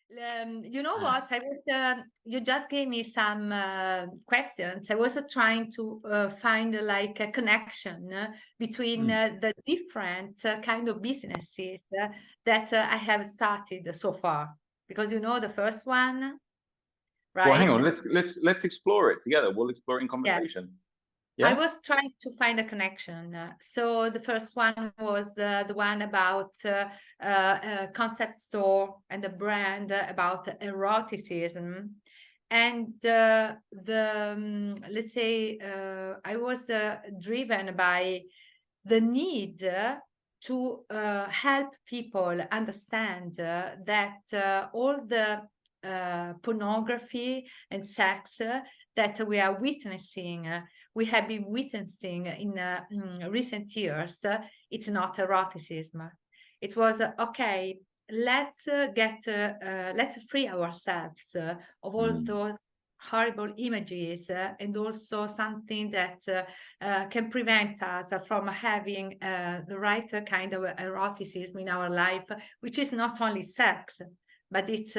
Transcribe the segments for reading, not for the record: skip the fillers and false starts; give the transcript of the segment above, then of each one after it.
You know what? You just gave me some questions. I was trying to find like a connection between Mm. the different kind of businesses that I have started so far. Because you know, the first one, Well, hang right? on. Let's explore it together. We'll explore it in Yeah. conversation. I Yeah. was trying to find a connection. So the first one was the one about concept store and the brand about eroticism. And let's say, I was driven by the need to help people understand that all the pornography and sex that we are witnessing, we have been witnessing in recent years, it's not eroticism. It was okay. Let's free ourselves of all Mm. those horrible images and also something that can prevent us from having the right kind of eroticism in our life, which is not only sex, but it's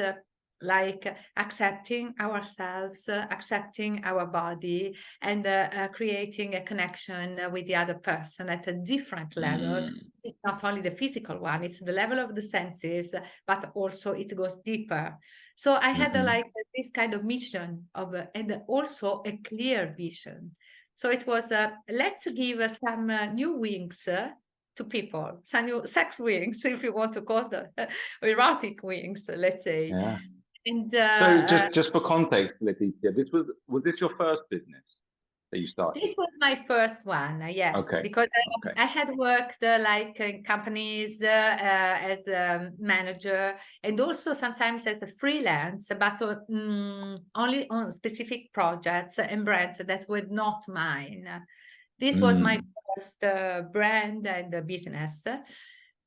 like accepting ourselves, accepting our body, and creating a connection with the other person at a different level. Mm. It's not only the physical one, it's the level of the senses, but also it goes deeper. So I had Hmm. like this kind of mission of, and also a clear vision. So it was, let's give some new wings to people, some new sex wings, if you want to call them erotic wings, let's say. Yeah. And So just for context, Letizia, was this your first business that you started? this was my first one, yes, Okay. because Okay. I had worked like in companies as a manager and also sometimes as a freelance, but only on specific projects and brands that were not mine. This was my Mm. first brand and business.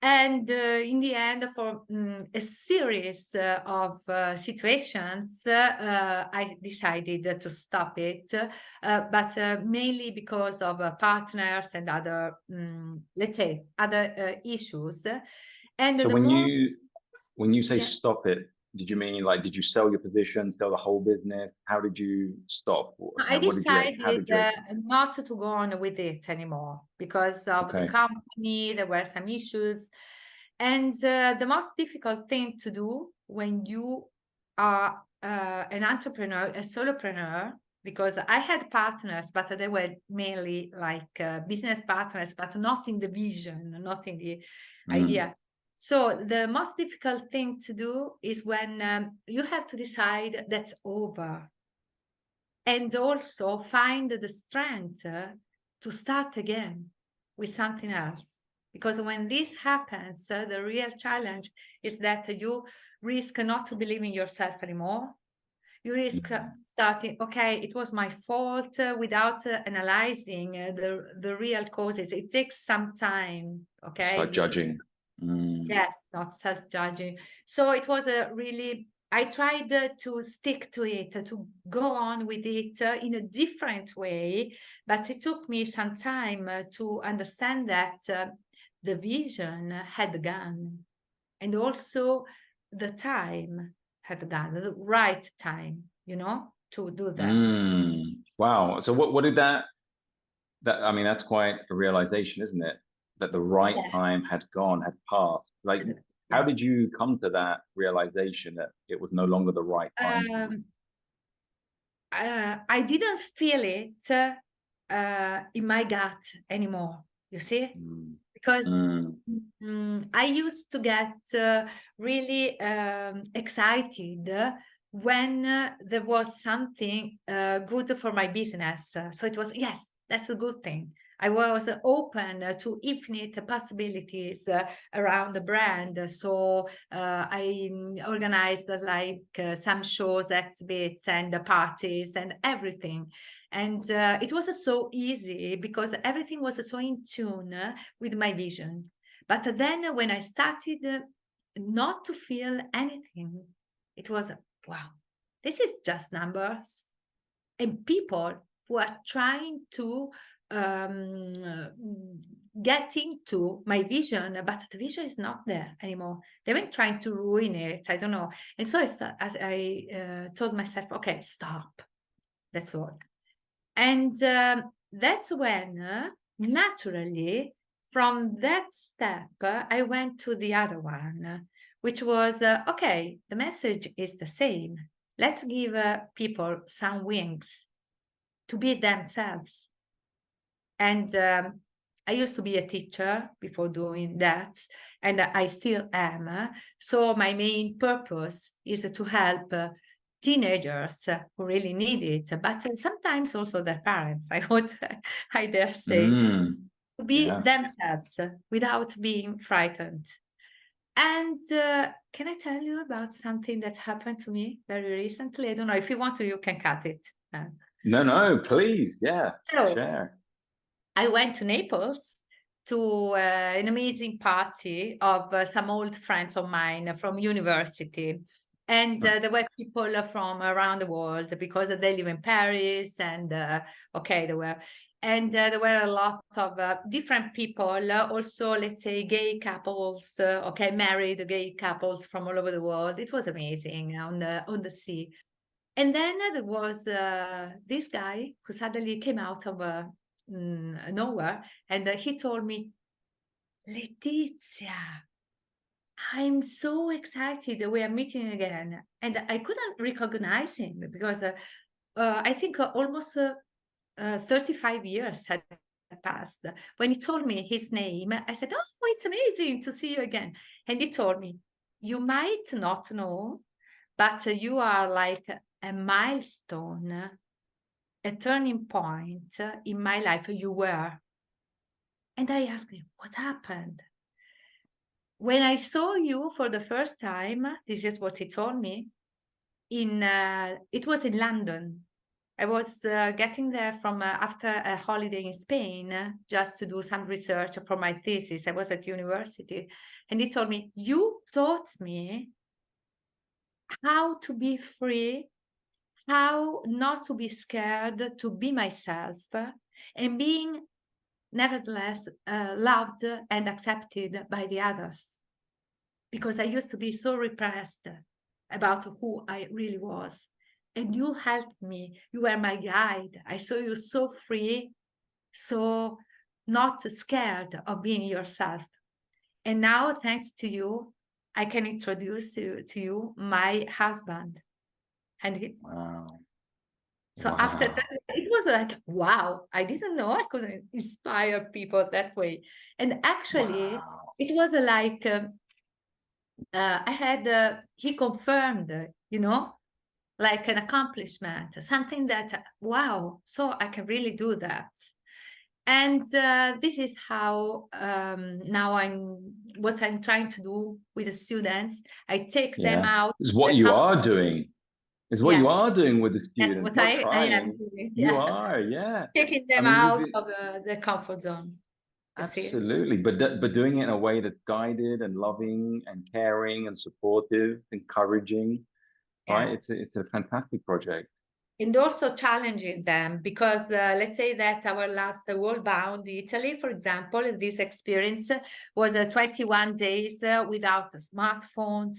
And in the end, for a series of situations, I decided to stop it, but mainly because of partners and other, let's say, other issues. And So the more, when you say yeah, stop it, did you mean like did you sell your position, sell the whole business? How did you stop? I What did you how decided did you exit? not to go on with it anymore because of the Okay. company. There were some issues. And the most difficult thing to do when you are an entrepreneur, a solopreneur, because I had partners, but they were mainly like business partners, but not in the vision, not in the Mm. idea. So the most difficult thing to do is when you have to decide that's over and also find the strength to start again with something else. Because when this happens, the real challenge is that you risk not to believe in yourself anymore. You risk Mm. starting, okay, it was my fault without analyzing the real causes. It takes some time, okay? Start judging. Mm. Yes, not self-judging. So it was a really, I tried to stick to it, to go on with it in a different way, but it took me some time to understand that the vision had gone and also the time had gone, the right time, to do that. Mm. Wow. So what did that I mean that's quite a realization, isn't it? That the right Yeah. time had gone, had passed. Like how did Yes. you come to that realization that it was no longer the right time for you? Um, I didn't feel it in my gut anymore, you see? Mm. Because Mm. I used to get really excited when there was something good for my business. So it was, yes, that's a good thing. I was open to infinite possibilities around the brand. So I organized like some shows, exhibits, and parties, and everything. And it was so easy because everything was so in tune with my vision. But then when I started not to feel anything, it was, wow, this is just numbers and people who are trying to getting to my vision, but the vision is not there anymore. They were trying to ruin it. I don't know. And so I told myself, okay, stop. That's all. And that's when naturally, from that step, I went to the other one, which was, okay, the message is the same. Let's give people some wings to be themselves. And I used to be a teacher before doing that, and I still am. So my main purpose is to help teenagers who really need it, but sometimes also their parents, I dare say, to be Yeah. themselves without being frightened. And can I tell you about something that happened to me very recently? I don't know if you want to, you can cut it. No, please. Yeah. So Share. I went to Naples to an amazing party of some old friends of mine from university. And there were people from around the world because they live in Paris. And okay, there were a lot of different people, also, let's say, gay couples, okay, married gay couples from all over the world. It was amazing on the sea. And then there was this guy who suddenly came out of nowhere, and he told me, Letizia, I'm so excited that we are meeting again. And I couldn't recognize him because I think almost 35 years had passed. When he told me his name, I said, oh, it's amazing to see you again. And he told me, you might not know, but you are like a milestone, a turning point in my life. You were. And I asked him, what happened? When I saw you for the first time, this is what he told me, it was in London. I was getting there from after a holiday in Spain just to do some research for my thesis. I was at university. And he told me, you taught me how to be free, how not to be scared, to be myself, and being nevertheless loved and accepted by the others. Because I used to be so repressed about who I really was. And you helped me. You were my guide. I saw you so free, so not scared of being yourself. And now, thanks to you, I can introduce to you my husband. And Wow. so after Wow. that, it was like, wow, I didn't know I could inspire people that way. And actually, Wow. it was like, I had, he confirmed, like an accomplishment, something that, wow, so I can really do that. And this is how now what I'm trying to do with the students. I take them Yeah. out It's to what the you are doing. It's what you yeah, are doing with the that's students, what not I am trying. doing. You Yeah, are, yeah. taking I them mean, out of the comfort zone. You see? absolutely. But doing it in a way that's guided and loving and caring and supportive, encouraging, right? Yeah. It's a fantastic project. And also challenging them because let's say that our last World Bound Italy, for example, this experience was 21 days without smartphones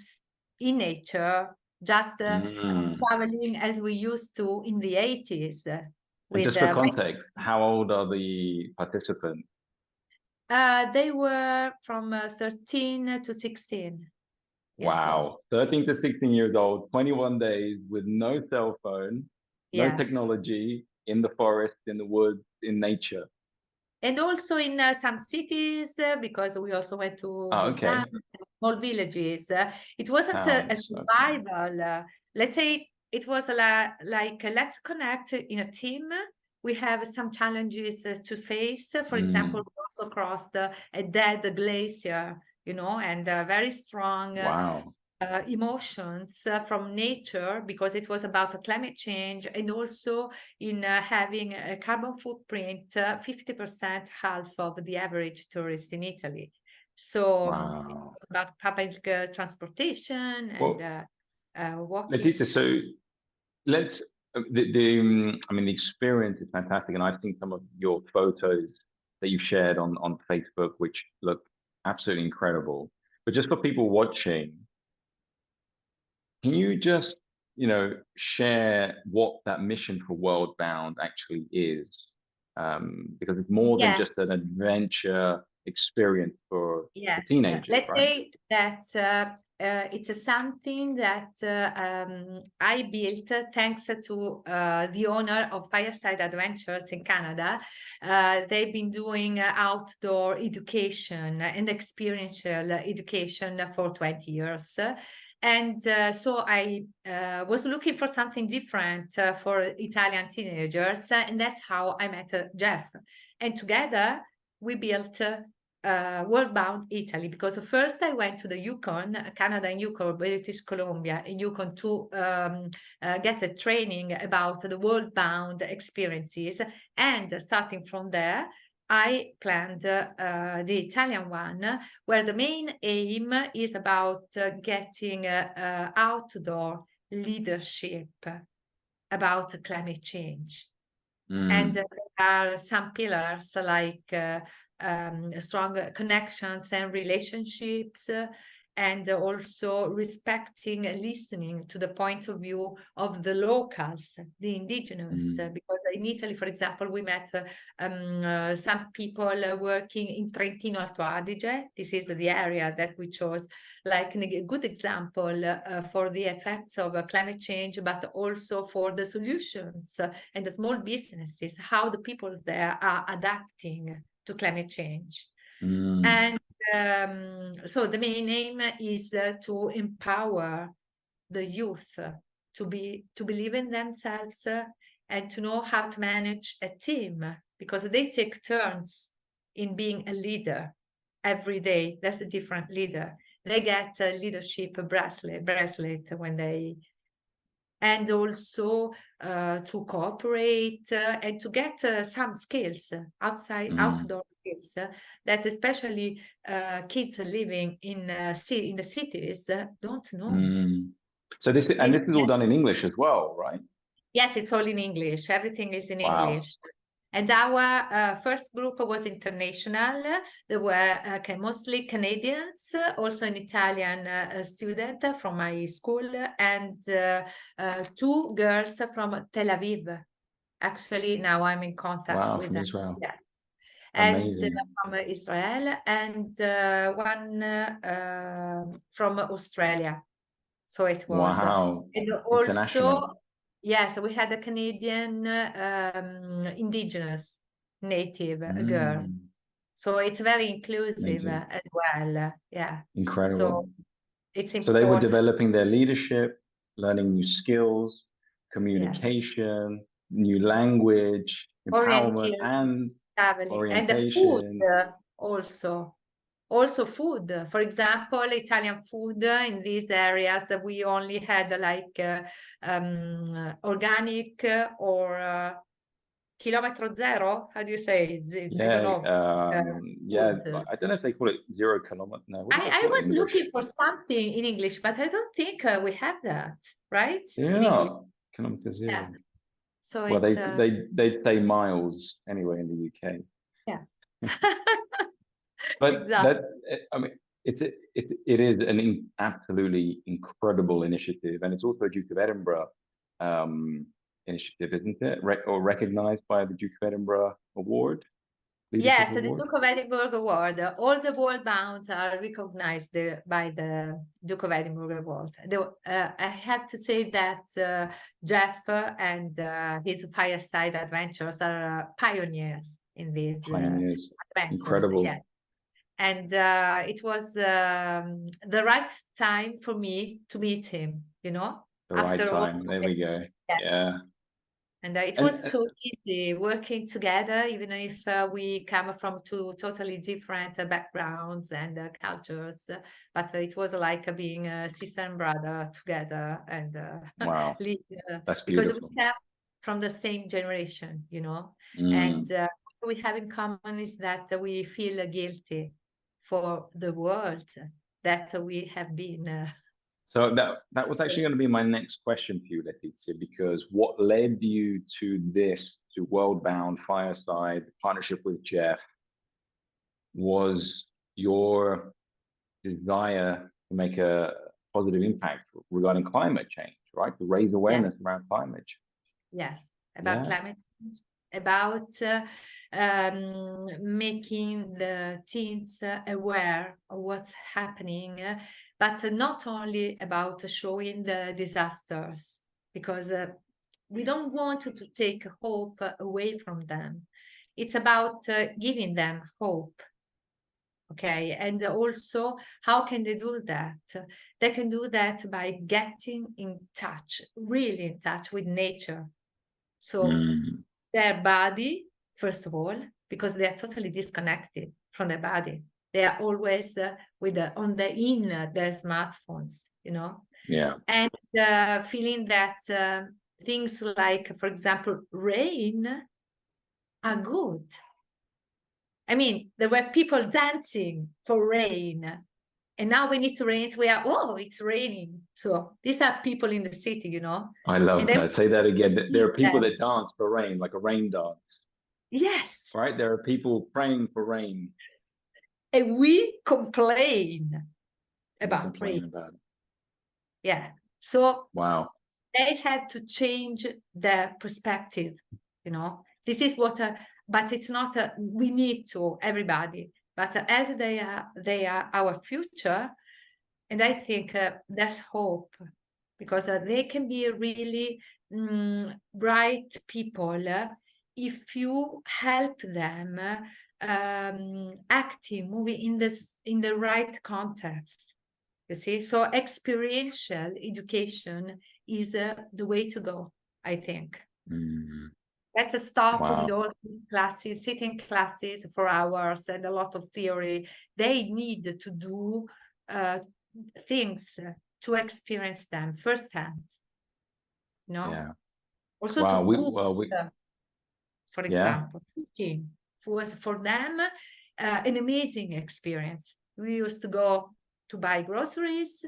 in nature, just Mm. traveling as we used to in the 80s And with just for context, how old are the participants? they were from 13 to 16 years old. Wow, 13 to 16 years old, 21 days with no cell phone, no Yeah. technology, in the forest, in the woods, in nature. And also in some cities, because we also went to Oh, Bolzano, okay. small villages. It wasn't a Towns. Okay. survival. Let's say it was like let's connect in a team. We have some challenges to face. For example, Mm. we also crossed a dead glacier, and very strong Wow. emotions from nature because it was about climate change and also in having a carbon footprint 50% half of the average tourist in Italy. So it Wow. was about public transportation and Well, walking. Letizia, so let's I mean the experience is fantastic, and I've seen some of your photos that you've shared on Facebook, which look absolutely incredible. But just for people watching, can you just, share what that mission for World Bound actually is? Because it's more than Yeah. just an adventure experience for Yes, teenagers, let's right? say that it's something that I built thanks to the owner of Fireside Adventures in Canada. They've been doing outdoor education and experiential education for 20 years. And so I was looking for something different for Italian teenagers, and that's how I met Jeff. And together we built World Bound Italy, because first I went to the Yukon, Canada and Yukon, British Columbia and Yukon to get a training about the World Bound experiences. And starting from there, I planned the Italian one, where the main aim is about getting outdoor leadership about climate change. And there are some pillars like strong connections and relationships, and also respecting and listening to the point of view of the locals, the indigenous. Because in Italy, for example, we met some people working in Trentino Alto Adige. This is the area that we chose, like a good example for the effects of climate change, but also for the solutions and the small businesses, how the people there are adapting to climate change. And so the main aim is to empower the youth to believe in themselves and to know how to manage a team, because they take turns in being a leader every day. That's a different leader. They get a leadership bracelet when they, and also to cooperate and to get some skills, outdoor skills that especially kids living in the cities don't know. So this is all done in English as well, right? Yes, it's all in English. Everything is in Wow. English. And our first group was international. There were mostly Canadians, also an Italian student from my school, and two girls from Tel Aviv. Actually, now I'm in contact with From them. Israel. Yes. And Amazing. from Israel, and one from Australia. So it was. Wow. And International. also, yes, we had a Canadian indigenous native girl. So it's very inclusive Amazing. as well. Yeah. Incredible. So it's So they were important. developing their leadership, learning new skills, Yes. communication, new language, empowerment, and Traveling, and the food orientation. also. Also food, for example, Italian food in these areas, we only had like organic or kilometro zero. How do you say it? I don't Yeah, know. Food. I don't know if they call it 0 kilometer. No, what do they I call it in was looking English? for something in English, but I don't think we have that, right? In English. Yeah, kilometer Yeah. zero. So Well, it's they say miles anyway in the UK. yeah. But Exactly. I mean, it is an absolutely incredible initiative, and it's also a Duke of Edinburgh initiative, isn't it? Or recognized by the Duke of Edinburgh Award, Leadership Yes, the Award. Duke of Edinburgh Award. All the world bounds are recognized by the Duke of Edinburgh Award. I have to say that Jeff and his Fireside Adventures are pioneers in these Pioneers, adventures. Yeah. incredible. And it was the right time for me to meet him, The right after all. time. There we go. Yes. Yeah. And it And was so easy working together, even if we come from two totally different backgrounds and cultures. But it was like being a sister and brother together and wow, live, that's because we beautiful. come from the same generation, And what we have in common is that we feel guilty for the world that we have been. So that was actually going to be my next question for you, Letizia, because what led you to World Bound Fireside, partnership with Jeff? was your desire to make a positive impact regarding climate change, right? To raise Yeah. awareness around climate change. Yes, about Yeah. climate change, about making the teens aware of what's happening, but not only about showing the disasters, because we don't want to take hope away from them. It's about giving them hope. Okay, and also, how can they do that? They can do that by getting in touch, really in touch with nature. So Mm, their body, first of all, because they are totally disconnected from their body. They are always on their smartphones, yeah. and feeling that things like, for example, rain are good. I mean, there were people dancing for rain, and now when it rains, it's raining. So these are people in the city, I and love they that. Say that again. There need are people that. that dance for rain, like a rain dance, Yes, right? There are people praying for rain. and we complain We about rain. complain about it. Yeah. So Wow. they had to change their perspective, This is what, but it's not, we need to, everybody, but as they are our future. And I think there's hope, because they can be really bright people if you help them acting, moving in the right context. You see, so experiential education is the way to go, I think. Mm, Let's stop with wow. all these classes, sitting classes for hours and a lot of theory. They need to do things to experience them firsthand, Yeah. Also Wow. to cook, for Yeah. example, cooking was for them an amazing experience. We used to go to buy groceries,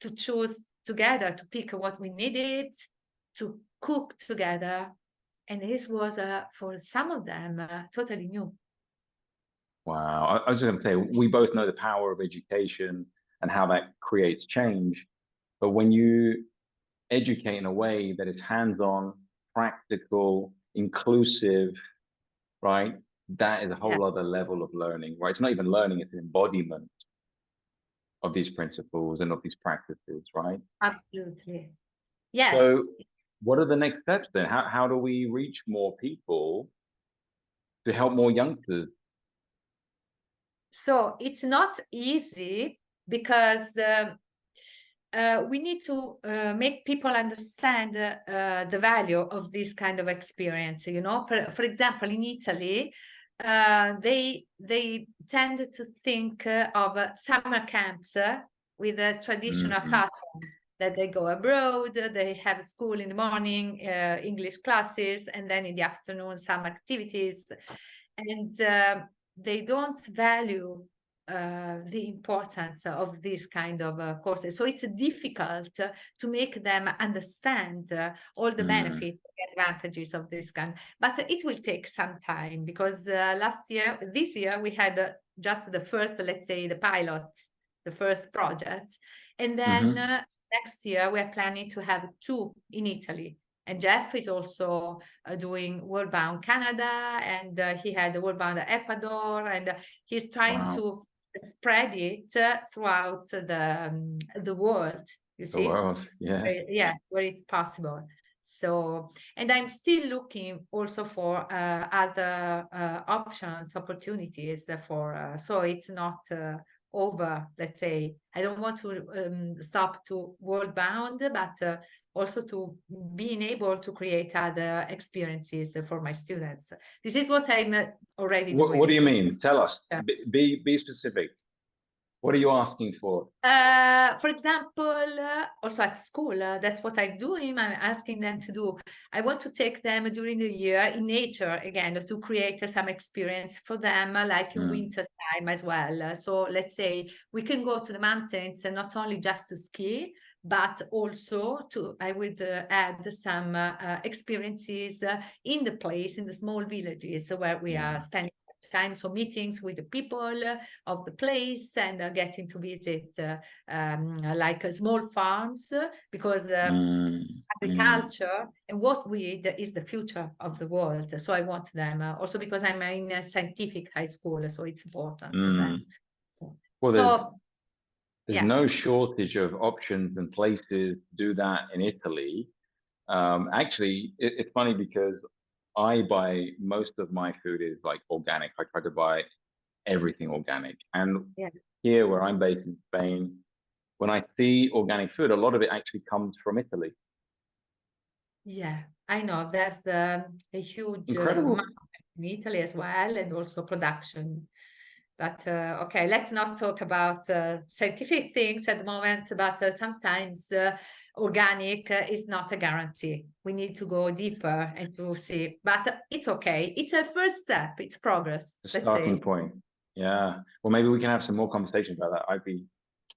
to choose together, to pick what we needed, to cook together. And this was, for some of them, totally new. Wow. I was just going to say, we both know the power of education and how that creates change. But when you educate in a way that is hands-on, practical, inclusive, right? That is a Yeah, whole other level of learning, right? It's not even learning, it's an embodiment of these principles and of these practices, right? absolutely. Yes. So what are the next steps then? How do we reach more people to help more youngsters? So it's not easy, because we need to make people understand the value of this kind of experience. For example, in Italy, they tend to think of summer camps with a traditional Mhm. pattern, that they go abroad, they have school in the morning, English classes, and then in the afternoon some activities, and they don't value the importance of this kind of courses. So it's difficult to make them understand all the Mm. benefits, the advantages of this kind. But it will take some time, because this year, we had just the first, let's say, the pilot, the first project. And then Hmm. next year, we're planning to have 2 in Italy. And Jeff is also doing World Bound Canada, and he had the World Bound Ecuador, and he's trying Wow. to spread it throughout the world, you The see. world. Yeah. Yeah, where it's possible. So, and I'm still looking also for other options, opportunities so it's not over, let's say. I don't want to stop to world bound, but also to being able to create other experiences for my students. This is what I'm already What do doing. you mean? Tell us. Yeah. Be specific. What are you asking for? For example, also at school, that's what I'm doing. I'm asking them to do. I want to take them during the year in nature again, to create some experience for them, like in Mm. winter time as well. So let's say we can go to the mountains, and not only just to ski, but also I would add some experiences in the small villages where we Yeah. are spending times of meetings with the people of the place, and getting to visit like small farms, because agriculture and what we eat is the future of the world. So I want them also because I'm in a scientific high school, so it's important for them. Well, So there's no shortage of options and places to do that in Italy. Actually, it's funny because I buy most of my food is like organic. I try to buy everything organic. And here where I'm based in Spain, when I see organic food, a lot of it actually comes from Italy. Yeah, I know there's a huge Incredible. market in Italy as well, and also production. But okay, let's not talk about scientific things at the moment, but sometimes organic is not a guarantee. We need to go deeper and to see, but it's okay. It's a first step. It's progress, The let's starting say. point. Yeah. Well, maybe we can have some more conversations about that. I'd be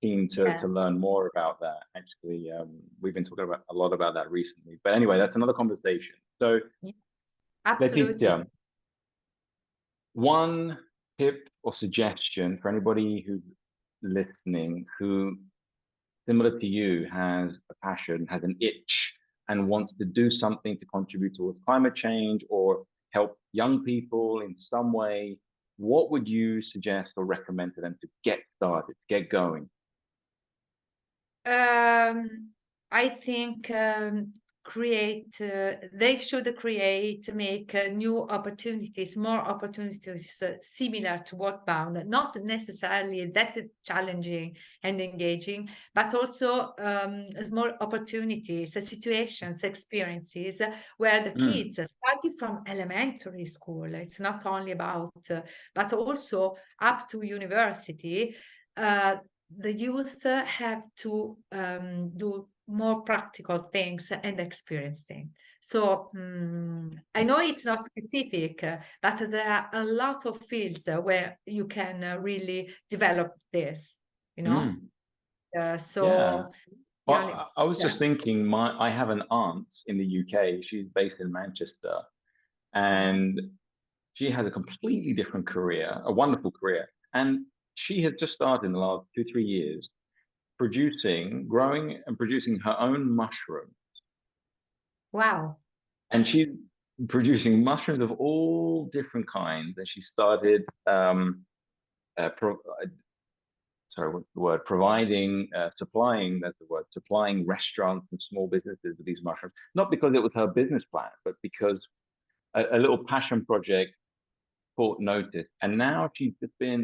keen to learn more about that. Actually, we've been talking about a lot about that recently. But anyway, that's another conversation. So, Yes, absolutely. Letizia, one tip or suggestion for anybody who's listening who, similar to you, has a passion, has an itch, and wants to do something to contribute towards climate change or help young people in some way, what would you suggest or recommend to them to get started, get going? I think they should make new opportunities, more opportunities similar to Workbound, not necessarily that challenging and engaging, but also small opportunities, situations, experiences where the kids, starting from elementary school, it's not only about, but also up to university, the youth have to do more practical things and experience things. So I know it's not specific, but there are a lot of fields where you can really develop this, you know? Yeah. Only, I was just thinking, I have an aunt in the UK. She's based in Manchester, and she has a completely different career, a wonderful career. And she has just started in the last 2, 3 years growing and producing her own mushrooms. wow. And she's producing mushrooms of all different kinds. And she started, sorry, what's the word? Supplying, that's the word, supplying restaurants and small businesses with these mushrooms. Not because it was her business plan, but because a little passion project caught notice. And now I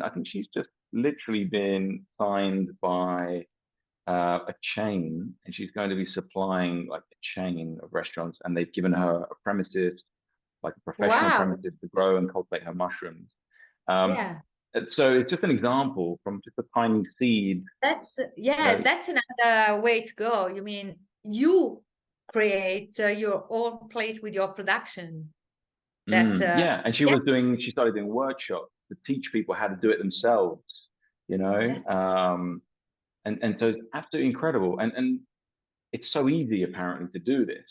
think she's just literally been signed by a chain, and she's going to be supplying like a chain of restaurants, and they've given her a premises, like a professional Wow. premises to grow and cultivate her mushrooms. Yeah. So it's just an example from just a tiny seed. That's You that's another way to go. You mean you create your own place with your production. That yeah, and yeah, she started doing workshops to teach people how to do it themselves, you know. that's And so it's absolutely incredible. And it's so easy apparently to do this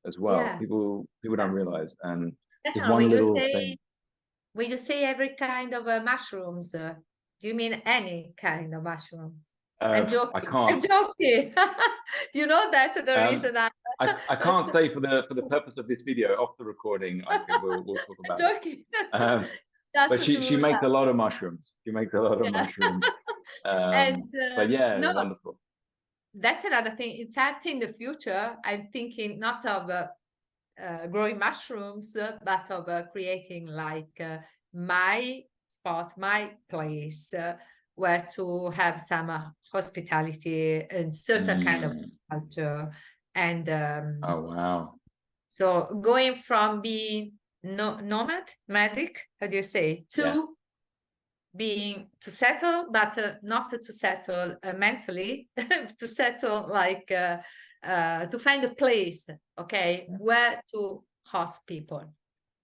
as well. yeah. People don't realize. And just Stefano, one little thing. when you say every kind of mushrooms, do you mean any kind of mushrooms? I'm I joking. I'm can't. joking. You know that there is Um, another. I can't say for the purpose of this video off the recording. I think we'll talk I'm about it. joking. But Just she to makes a lot of mushrooms. She makes a lot of yeah. mushrooms. And But yeah, no, wonderful. that's another thing. In fact, in the future, I'm thinking not of growing mushrooms, but of creating like my spot, my place where to have some hospitality and certain kind of culture. And Oh wow. so going from being nomadic, how do you say, Yeah. to being to settle, but not to settle mentally, to settle like to find a place, okay, where to host people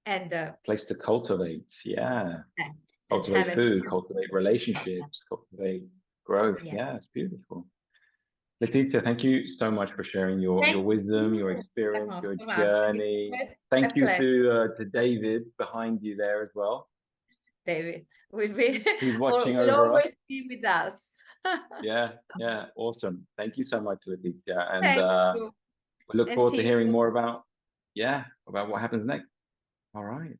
and Place to cultivate. Yeah. and have Cultivate a food, cultivate relationships, cultivate growth. yeah. Yeah, it's beautiful. Letizia, thank you so much for sharing your Thank wisdom, your you experience, your so much. It's journey. always a Thank you pleasure. to David behind you there as well. David. Will be He's or watching will over us. always be with us. Yeah, yeah, awesome. Thank you so much, Letizia. And Thank you. we look And forward see to you hearing soon. more about, yeah, about what happens next. All right.